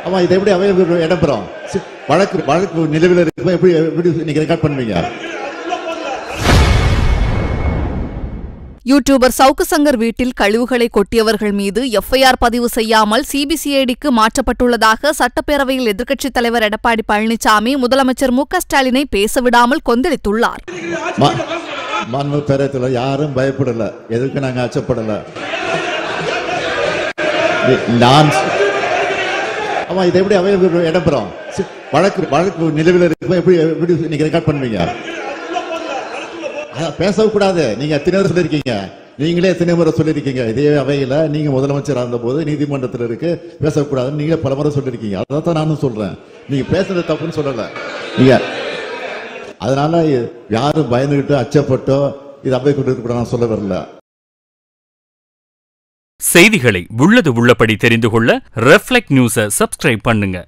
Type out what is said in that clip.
ஆமா, இதை எப்படி அவை இடம்பெறும்? வழக்கு நிலுவையில் இருக்கு, எப்படி நீங்க ரெக்கார்ட் பண்ணுவீங்க? யூடியூபர் சவுக்கு சங்கர் வீட்டில் கழிவுகளை கொட்டியவர்கள் மீது எஃப்ஐஆர் பதிவு செய்யாமல் சிபிசிஐடிக்கு மாற்றப்பட்டுள்ளதாக சட்டப்பேரவையில் எதிர்க்கட்சித் தலைவர் எடப்பாடி பழனிசாமி முதலமைச்சர் மு.க.ஸ்டாலினை பேசவிடாமல் கொந்தளித்துள்ளார். மன்மு பேரத்தில் யாரும் பயப்படல, எதுக்கு நாங்க அச்சப்படல. ஆமா, இதை எப்படி அவை இடம்பெறும்? வழக்கு நிலுவையில் இருக்கு, எப்படி நீங்க ரெக்கார்ட் பண்ணுவீங்க? பேசக்கூடாது. நீங்க எத்தனை முறை சொல்லிருக்கீங்க, நீங்களே எத்தனை முறை சொல்லிருக்கீங்க, இதே அவையில நீங்க முதலமைச்சர் இருந்த போது நீதிமன்றத்தில் இருக்கு பேசக்கூடாது, நீங்க பல முறை சொல்லிருக்கீங்க. அதான் நானும் சொல்றேன், நீங்க பேசுறது தப்புன்னு சொல்லல. நீங்க அதனால யாரும் பயந்துகிட்டு அச்சப்பட்டோ இது அவை கொண்டு இருக்க நான் சொல்ல வரல. செய்திகளை உள்ளது உள்ளபடி தெரிந்து கொள்ள ரெஃப்ளெக்ட் நியூஸை சப்ஸ்கிரைப் பண்ணுங்க.